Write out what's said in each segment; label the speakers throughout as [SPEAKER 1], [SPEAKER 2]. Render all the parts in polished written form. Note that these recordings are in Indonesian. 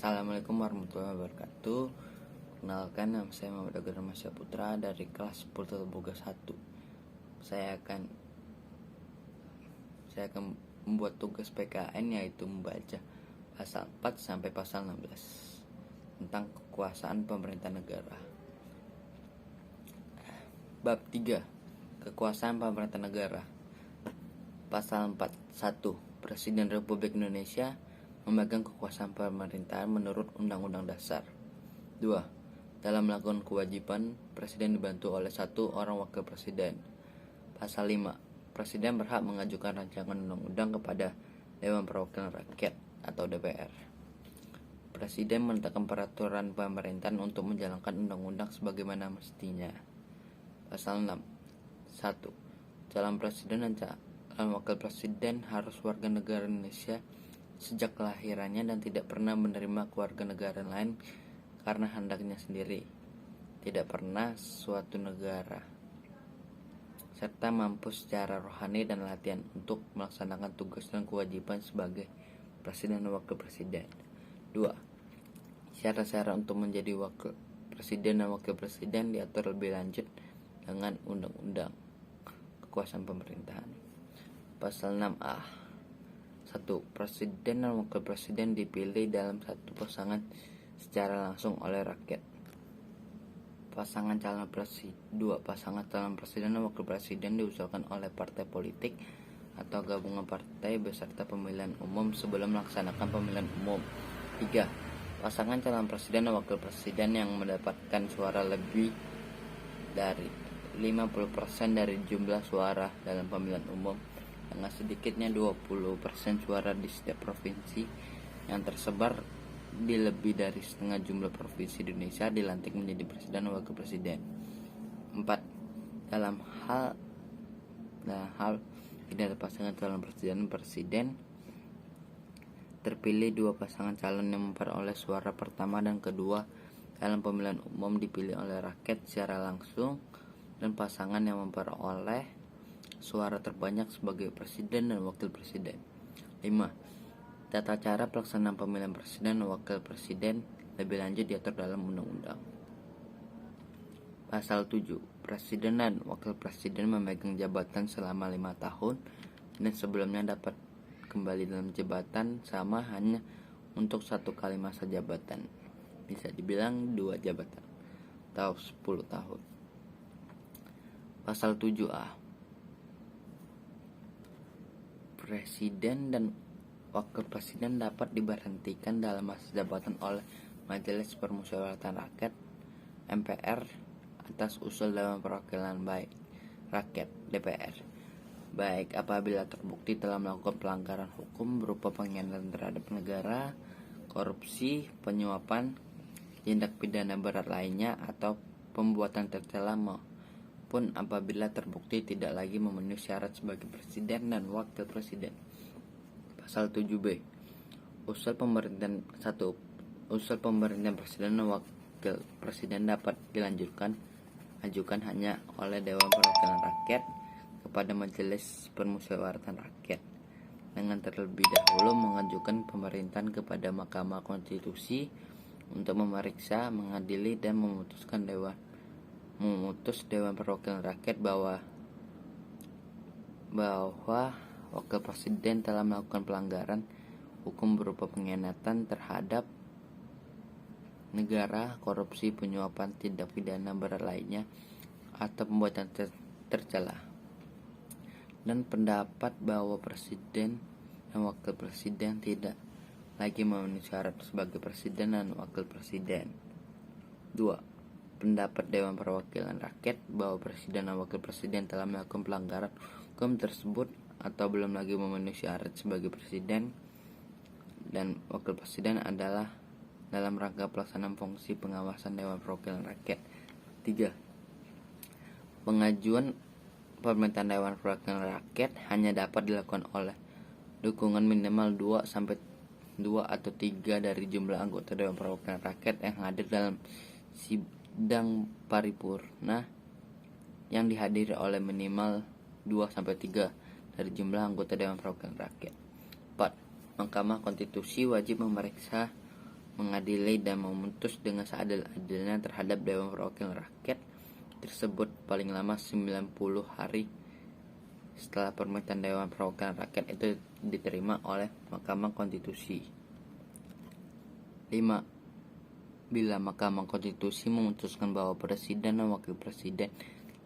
[SPEAKER 1] Assalamualaikum warahmatullahi wabarakatuh. Kenalkan, nama saya Muhammad Agar Masya Putra dari kelas 10 Boga 1. Saya akan membuat tugas PKN, yaitu membaca pasal 4 sampai pasal 16 tentang kekuasaan pemerintah negara. Bab 3, kekuasaan pemerintah negara. Pasal 4. 1. Presiden Republik Indonesia memegang kekuasaan pemerintahan menurut Undang-Undang Dasar. 2. Dalam melakukan kewajiban, Presiden dibantu oleh 1 orang wakil presiden. Pasal 5. Presiden berhak mengajukan rancangan undang-undang kepada Dewan Perwakilan Rakyat atau DPR. Presiden menetapkan peraturan pemerintahan untuk menjalankan undang-undang sebagaimana mestinya. Pasal 6. 1. Calon presiden dan calon wakil presiden harus warga negara Indonesia sejak kelahirannya dan tidak pernah menerima kewarganegaraan lain karena hendaknya sendiri, tidak pernah suatu negara, serta mampu secara rohani dan latihan untuk melaksanakan tugas dan kewajiban sebagai presiden dan wakil presiden. 2. Syarat-syarat untuk menjadi wakil presiden dan wakil presiden diatur lebih lanjut dengan Undang-Undang Kekuasaan Pemerintahan. Pasal 6A. 1. Presiden dan wakil presiden dipilih dalam satu pasangan secara langsung oleh rakyat. Pasangan calon presiden 2. Pasangan calon presiden dan wakil presiden diusulkan oleh partai politik atau gabungan partai beserta pemilihan umum sebelum melaksanakan pemilihan umum. 3. Pasangan calon presiden dan wakil presiden yang mendapatkan suara lebih dari 50% dari jumlah suara dalam pemilihan umum dengan sedikitnya 20% suara di setiap provinsi yang tersebar di lebih dari setengah jumlah provinsi di Indonesia dilantik menjadi presiden dan wakil presiden. 4. Dalam hal tidak ada pasangan calon presiden dan presiden, terpilih 2 pasangan calon yang memperoleh suara pertama dan kedua dalam pemilihan umum dipilih oleh rakyat secara langsung, dan pasangan yang memperoleh suara terbanyak sebagai presiden dan wakil presiden. 5. Tata cara pelaksanaan pemilihan presiden dan wakil presiden lebih lanjut diatur dalam undang-undang. Pasal 7. Presiden dan wakil presiden memegang jabatan selama 5 tahun dan sebelumnya dapat kembali dalam jabatan sama hanya untuk 1 kali masa jabatan. Bisa dibilang 2 jabatan atau 10 tahun. Pasal 7A. Presiden dan wakil presiden dapat diberhentikan dalam masa jabatan oleh Majelis Permusyawaratan Rakyat (MPR) atas usul Dewan Perwakilan Rakyat (DPR), baik apabila terbukti telah melakukan pelanggaran hukum berupa pengkhianatan terhadap negara, korupsi, penyuapan, tindak pidana berat lainnya, atau pembuatan tercela, pun apabila terbukti tidak lagi memenuhi syarat sebagai presiden dan wakil presiden. Pasal 7B. Usul pemerintahan presiden dan wakil presiden dapat ajukan hanya oleh Dewan Perwakilan Rakyat kepada Majelis Permusyawaratan Rakyat, dengan terlebih dahulu mengajukan pemerintahan kepada Mahkamah Konstitusi untuk memeriksa, mengadili, dan memutus Dewan Perwakilan Rakyat bahwa wakil presiden telah melakukan pelanggaran hukum berupa pengkhianatan terhadap negara, korupsi, penyuapan, tindak pidana berat lainnya, atau pembuatan tercela, dan pendapat bahwa presiden dan wakil presiden tidak lagi memenuhi syarat sebagai presiden dan wakil presiden. 2. Pendapat Dewan Perwakilan Rakyat bahwa presiden dan wakil presiden telah melakukan pelanggaran hukum tersebut atau belum lagi memenuhi syarat sebagai presiden dan wakil presiden adalah dalam rangka pelaksanaan fungsi pengawasan Dewan Perwakilan Rakyat. 3. Pengajuan permintaan Dewan Perwakilan Rakyat hanya dapat dilakukan oleh dukungan minimal 2 atau 3 dari jumlah anggota Dewan Perwakilan Rakyat yang hadir dalam sidang paripurna yang dihadiri oleh minimal 2-3 dari jumlah anggota Dewan Perwakilan Rakyat. 4. Mahkamah Konstitusi wajib memeriksa mengadili dan memutus dengan seadil-adilnya terhadap Dewan Perwakilan Rakyat tersebut paling lama 90 hari setelah permintaan Dewan Perwakilan Rakyat itu diterima oleh Mahkamah Konstitusi. 5. Bila Mahkamah Konstitusi memutuskan bahwa Presiden dan Wakil Presiden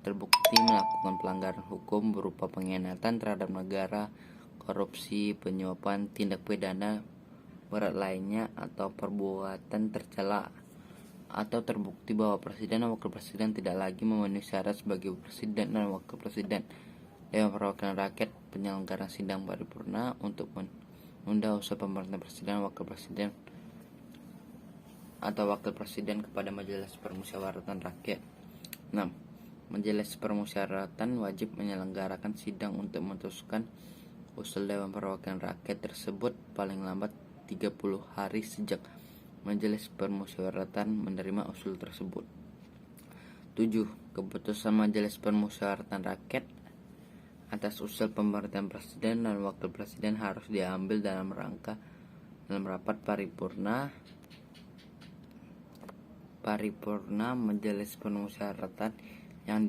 [SPEAKER 1] terbukti melakukan pelanggaran hukum berupa pengkhianatan terhadap negara, korupsi, penyuapan, tindak pidana berat lainnya, atau perbuatan tercela, atau terbukti bahwa Presiden dan Wakil Presiden tidak lagi memenuhi syarat sebagai Presiden dan Wakil Presiden, Dewan Perwakilan Rakyat penyelenggara sidang paripurna untuk menunda usul pemerintahan Presiden dan Wakil Presiden atau Wakil Presiden kepada Majelis Permusyawaratan Rakyat. 6. Majelis Permusyawaratan wajib menyelenggarakan sidang untuk memutuskan usul Dewan Perwakilan Rakyat tersebut paling lambat 30 hari sejak Majelis Permusyawaratan menerima usul tersebut. 7. Keputusan Majelis Permusyawaratan Rakyat atas usul pemerintahan Presiden dan Wakil Presiden harus diambil dalam rapat paripurna Majelis Permusyawaratan yang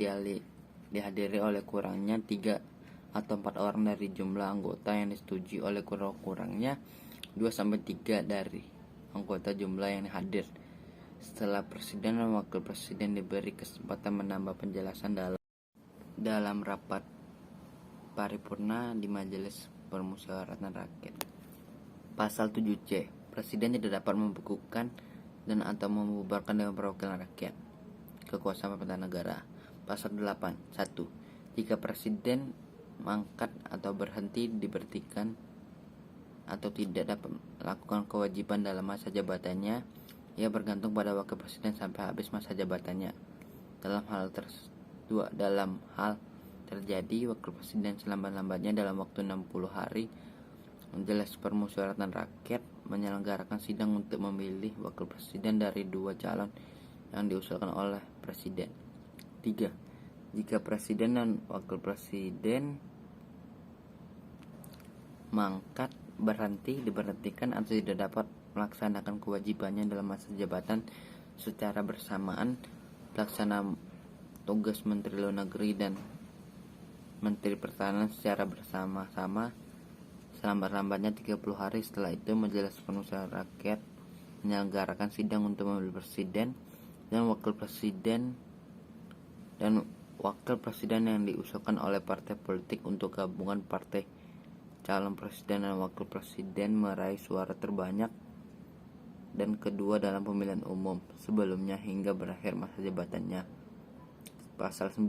[SPEAKER 1] dihadiri oleh kurangnya 3 atau 4 orang dari jumlah anggota yang disetujui oleh kurang-kurangnya 2-3 dari anggota jumlah yang hadir. Setelah Presiden dan Wakil Presiden diberi kesempatan menambah penjelasan dalam rapat paripurna di Majelis Permusyawaratan Rakyat. Pasal 7C. Presiden tidak dapat membekukan dan atau membubarkan Dewan Perwakilan Rakyat. Kekuasaan pemerintah negara. Pasal 8. 1. Jika Presiden mangkat atau berhenti diberhentikan atau tidak dapat melakukan kewajiban dalam masa jabatannya, ia bergantung pada Wakil Presiden sampai habis masa jabatannya. Dalam hal terjadi Wakil Presiden selambat-lambatnya dalam waktu 60 hari, Majelis Permusyawaratan Rakyat menyelenggarakan sidang untuk memilih Wakil Presiden dari 2 calon yang diusulkan oleh Presiden. 3. Jika Presiden dan Wakil Presiden mangkat, berhenti, diberhentikan, atau tidak dapat melaksanakan kewajibannya dalam masa jabatan secara bersamaan, pelaksana tugas Menteri Luar Negeri dan Menteri Pertahanan secara bersama-sama selambat-lambatnya 30 hari setelah itu, Majelis Permusyawaratan Rakyat menyelenggarakan sidang untuk memilih Presiden dan Wakil Presiden yang diusulkan oleh partai politik untuk gabungan partai calon Presiden dan Wakil Presiden meraih suara terbanyak dan kedua dalam pemilihan umum sebelumnya hingga berakhir masa jabatannya. Pasal 9.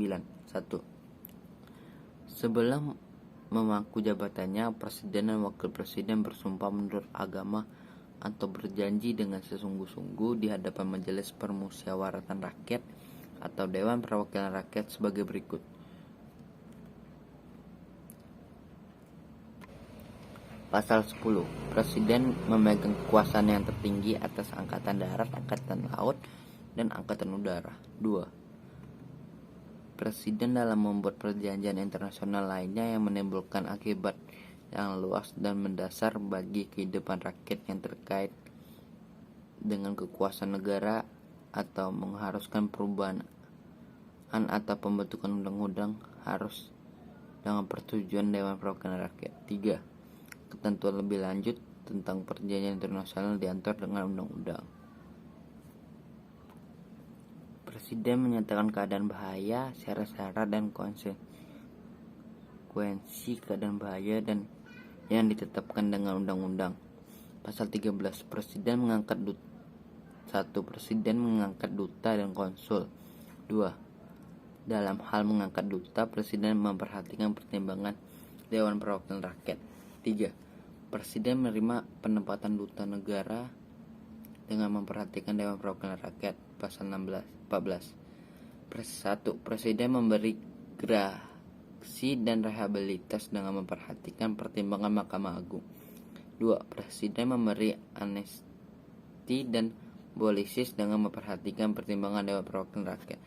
[SPEAKER 1] 1. Sebelum memangku jabatannya, Presiden dan Wakil Presiden bersumpah menurut agama atau berjanji dengan sesungguh-sungguh di hadapan Majelis Permusyawaratan Rakyat atau Dewan Perwakilan Rakyat sebagai berikut. Pasal 10. Presiden memegang kekuasaan yang tertinggi atas Angkatan Darat, Angkatan Laut, dan Angkatan Udara. 2. Presiden dalam membuat perjanjian internasional lainnya yang menimbulkan akibat yang luas dan mendasar bagi kehidupan rakyat yang terkait dengan kekuasaan negara atau mengharuskan perubahan atau pembentukan undang-undang harus dengan persetujuan Dewan Perwakilan Rakyat. 3. Ketentuan lebih lanjut tentang perjanjian internasional diatur dengan undang-undang. Presiden menyatakan keadaan bahaya, syarat-syarat dan konsekuensi keadaan bahaya dan yang ditetapkan dengan undang-undang. Pasal 13. Presiden mengangkat duta dan konsul. 2. Dalam hal mengangkat duta, Presiden memperhatikan pertimbangan Dewan Perwakilan Rakyat. 3. Presiden menerima penempatan duta negara dengan memperhatikan Dewan Perwakilan Rakyat. Pasal 14. 1. Presiden memberi gerasi dan rehabilitas dengan memperhatikan pertimbangan Mahkamah Agung. 2. Presiden memberi amnesti dan abolisis dengan memperhatikan pertimbangan Dewan Perwakilan Rakyat.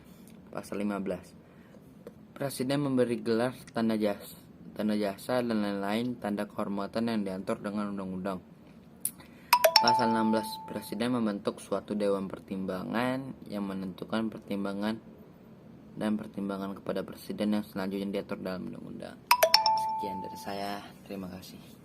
[SPEAKER 1] Pasal 15. Presiden memberi gelar tanda jasa dan lain-lain tanda kehormatan yang diatur dengan undang-undang. Pasal 16, Presiden membentuk suatu dewan pertimbangan yang menentukan pertimbangan dan pertimbangan kepada presiden yang selanjutnya diatur dalam undang-undang. Sekian dari saya, terima kasih.